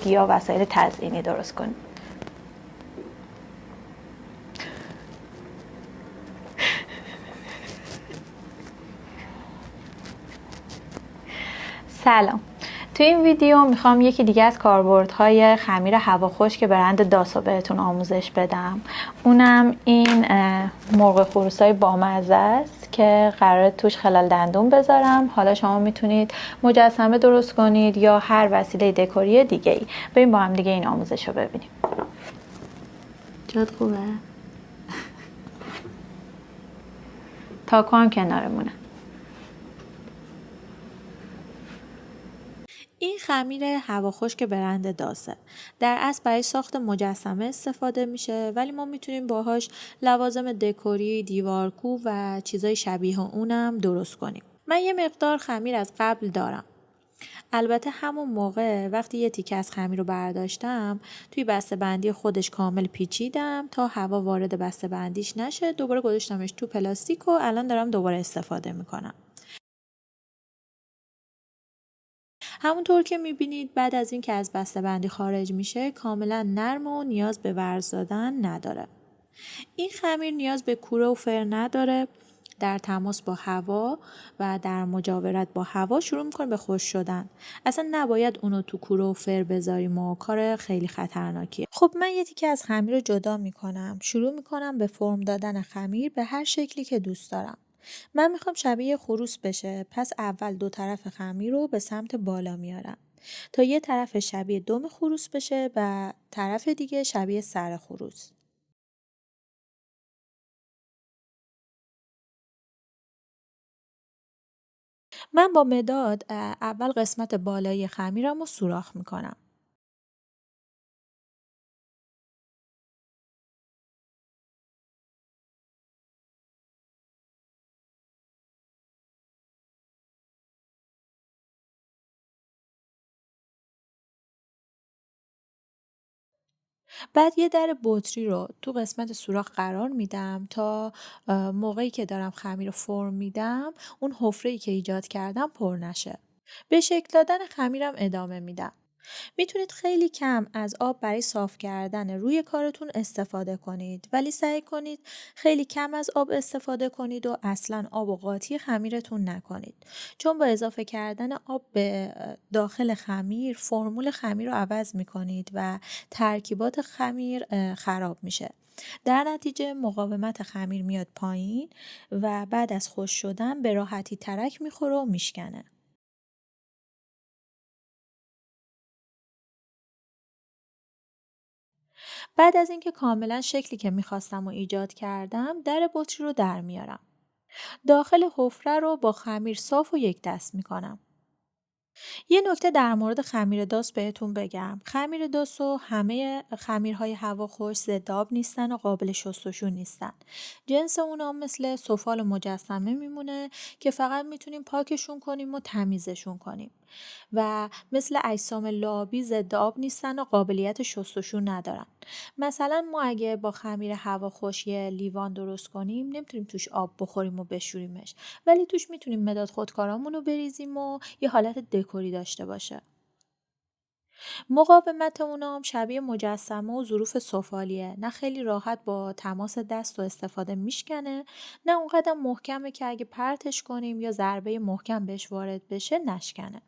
یا وسایل تزیینی درست کنید. سلام، تو این ویدیو میخوام یکی دیگه از کاربردهای خمیر هوا خشک برند داسو بهتون آموزش بدم. اونم این مرغ خروسای بامزه است که قراره توش خلال دندون بذارم. حالا شما میتونید مجسمه درست کنید یا هر وسیله دکوری دیگه ای. بریم با هم دیگه این آموزش رو ببینیم. جات خوبه؟ تاکو هم کنارمونه. این خمیر هوا خشک برند داسه در اصل برای ساخت مجسمه استفاده میشه، ولی ما میتونیم باهاش لوازم دکوری، دیوارکوب و چیزای شبیه اونم درست کنیم. من یه مقدار خمیر از قبل دارم. البته همون موقع وقتی یه تیکه از خمیر رو برداشتم توی بسته‌بندی خودش کامل پیچیدم تا هوا وارد بسته‌بندیش نشه. دوباره گذاشتمش تو پلاستیک و الان دارم دوباره استفاده میکنم. همونطور که میبینید بعد از این که از بسته‌بندی خارج میشه کاملا نرم و نیاز به ورز دادن نداره. این خمیر نیاز به کوره و فر نداره. در تماس با هوا و در مجاورت با هوا شروع میکنه به خشک شدن. اصلا نباید اونو تو کوره و فر بذاریم و کار خیلی خطرناکیه. خب من یه تیکه از خمیر رو جدا میکنم. شروع میکنم به فرم دادن خمیر به هر شکلی که دوست دارم. من میخوام شبیه خروس بشه، پس اول دو طرف خمیر رو به سمت بالا میارم تا یه طرف شبیه دم خروس بشه و طرف دیگه شبیه سر خروس. من با مداد اول قسمت بالایی خمیرم رو سوراخ میکنم. بعد یه در بطری رو تو قسمت سوراخ قرار میدم تا موقعی که دارم خمیر رو فرم میدم اون حفره‌ای که ایجاد کردم پر نشه. به شکل دادن خمیرم ادامه میدم. میتونید خیلی کم از آب برای صاف کردن روی کارتون استفاده کنید، ولی سعی کنید خیلی کم از آب استفاده کنید و اصلا آب و قاطی خمیرتون نکنید، چون با اضافه کردن آب به داخل خمیر فرمول خمیر رو عوض میکنید و ترکیبات خمیر خراب میشه. در نتیجه مقاومت خمیر میاد پایین و بعد از خشک شدن به راحتی ترک میخوره و میشکنه. بعد از اینکه کاملا شکلی که میخواستم و ایجاد کردم در بطری رو در میارم. داخل حفره رو با خمیر صاف و یک دست میکنم. یه نکته در مورد خمیر داس بهتون بگم. خمیر داس و همه خمیرهای هوا خشک ضد آب نیستن و قابل شستشو نیستن. جنس اونا مثل سفال مجسمه میمونه که فقط میتونیم پاکشون کنیم و تمیزشون کنیم و مثل اجسام لعابی ضد آب نیستن و قابلیت شستشو ندارن. مثلا ما اگه با خمیر هوا خشک لیوان درست کنیم نمیتونیم توش آب بخوریم و بشوریمش، ولی توش میتونیم مداد خودکارامون رو بریزیم و یه حالت دکوری داشته باشه. مقاومت اونام شبیه مجسمه و ظروف سفالیه. نه خیلی راحت با تماس دست و استفاده میشکنه، نه اونقدر محکمه که اگه پرتش کنیم یا ضربه محکم بهش وارد بشه نشکنه.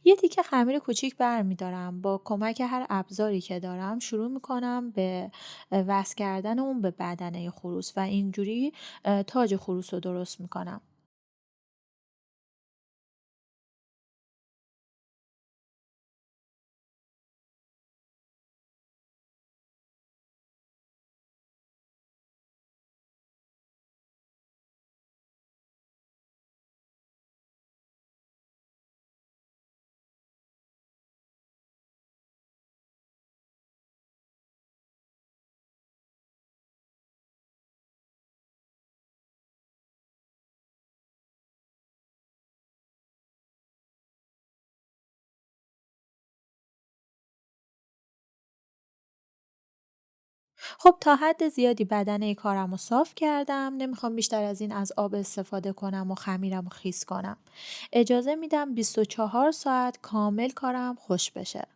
یه تیکه خمیر کوچیک برمیدارم. با کمک هر ابزاری که دارم شروع میکنم به وصل کردن اون به بدنه خروس و اینجوری تاج خروس رو درست میکنم. خب تا حد زیادی بدنه کارم رو صاف کردم. نمیخوام بیشتر از این از آب استفاده کنم و خمیرم رو خیس کنم. اجازه میدم 24 ساعت کامل کارم خوش بشه.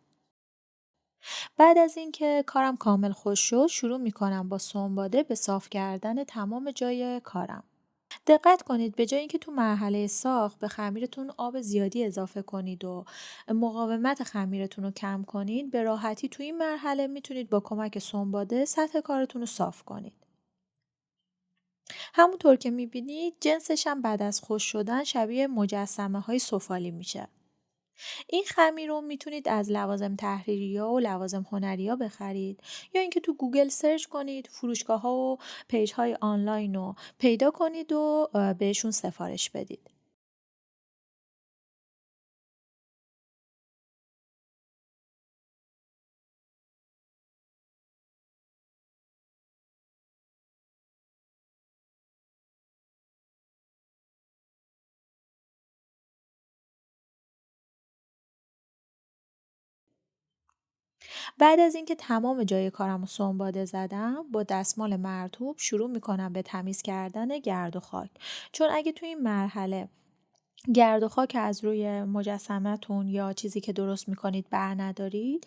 بعد از اینکه کارم کامل خوش شد شروع میکنم با سنباده به صاف کردن تمام جای کارم. دقت کنید به جای اینکه تو مرحله ساخت به خمیرتون آب زیادی اضافه کنید و مقاومت خمیرتون رو کم کنید، به راحتی تو این مرحله میتونید با کمک سنباده سطح کارتون رو صاف کنید. همونطور که میبینید جنسش هم بعد از خشک شدن شبیه مجسمه های سفالی میشه. این خمیر رو میتونید از لوازم تحریری‌ها و لوازم هنری‌ها بخرید یا اینکه تو گوگل سرچ کنید، فروشگاه‌ها و پیج‌های آنلاین رو پیدا کنید و بهشون سفارش بدید. بعد از اینکه تمام جای کارم رو سنباده زدم، با دستمال مرطوب شروع میکنم به تمیز کردن گرد و خاک. چون اگه تو این مرحله گرد و خاک از روی مجسمه‌تون یا چیزی که درست میکنید بر ندارید،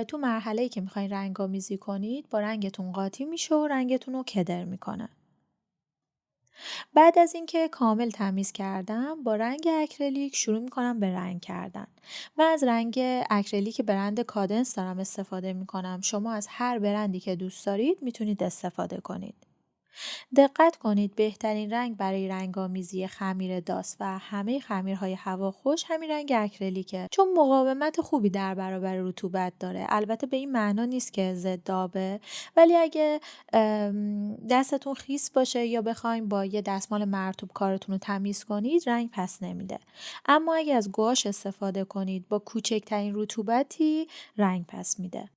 تو مرحله‌ای که میخواین رنگ‌آمیزی کنید با رنگتون قاطی میشه و رنگتون رو کدر میکنه. بعد از اینکه کامل تمیز کردم با رنگ اکریلیک شروع میکنم به رنگ کردن. من از رنگ اکریلیک برند کادنس دارم استفاده میکنم. شما از هر برندی که دوست دارید میتونید استفاده کنید. دقت کنید بهترین رنگ برای رنگ‌آمیزی خمیر داس و همه خمیرهای هواخوش همین رنگ اکریلیکه، چون مقاومت خوبی در برابر رطوبت داره. البته به این معنا نیست که ضد آبه، ولی اگه دستتون خیس باشه یا بخواید با یه دستمال مرطوب کارتون رو تمیز کنید رنگ پس نمیده. اما اگه از گواش استفاده کنید با کوچکترین رطوبتی رنگ پس میده.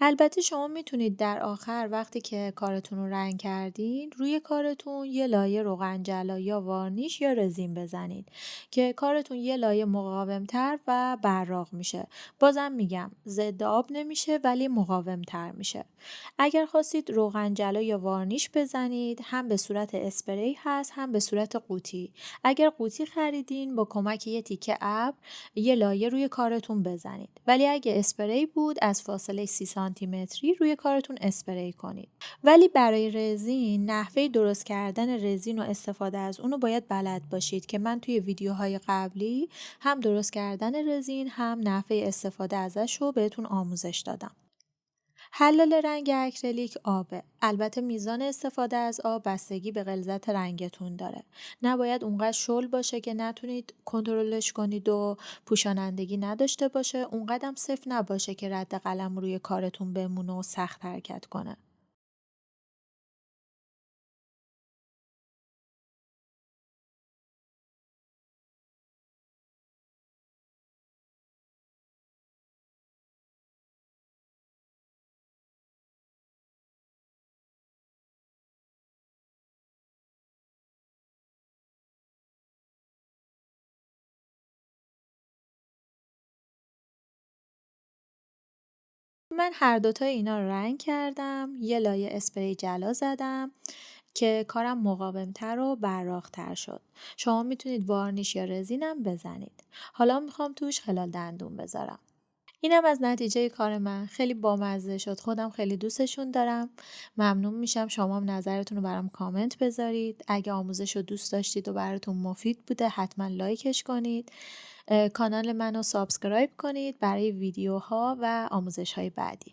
البته شما میتونید در آخر وقتی که کارتون رو رنگ کردین روی کارتون یه لایه روغن جلا یا وارنیش یا رزین بزنید که کارتون یه لایه مقاومتر و براق میشه. بازم میگم ضد آب نمیشه ولی مقاومتر میشه. اگر خواستید روغن جلا یا وارنیش بزنید هم به صورت اسپری هست هم به صورت قوطی. اگر قوطی خریدین با کمک یه تیکه ابر یه لایه روی کارتون بزنید، ولی اگه اسپری بود از فاصله 30 سانتی متری روی کارتون اسپری کنید. ولی برای رزین نحوه درست کردن رزین و استفاده از اونو باید بلد باشید که من توی ویدیوهای قبلی هم درست کردن رزین هم نحوه استفاده ازش رو بهتون آموزش دادم. حلال رنگ اکریلیک آبه. البته میزان استفاده از آب بستگی به غلظت رنگتون داره. نباید اونقدر شل باشه که نتونید کنترلش کنید و پوشانندگی نداشته باشه، اونقدرم صفر نباشه که رد قلم روی کارتون بمونه و سخت حرکت کنه. من هر دوتا اینا رو رنگ کردم، یه لایه اسپری جلا زدم که کارم مقاومتر و براق‌تر شد. شما میتونید وارنیش یا رزینم بزنید. حالا میخوام توش خلال دندون بذارم. اینم از نتیجه کار من. خیلی بامزه شد. خودم خیلی دوستشون دارم. ممنون میشم شما هم نظرتون رو برام کامنت بذارید. اگه آموزش رو دوست داشتید و براتون مفید بوده حتما لایکش کنید. کانال منو سابسکرایب کنید برای ویدیوها و آموزش های بعدی.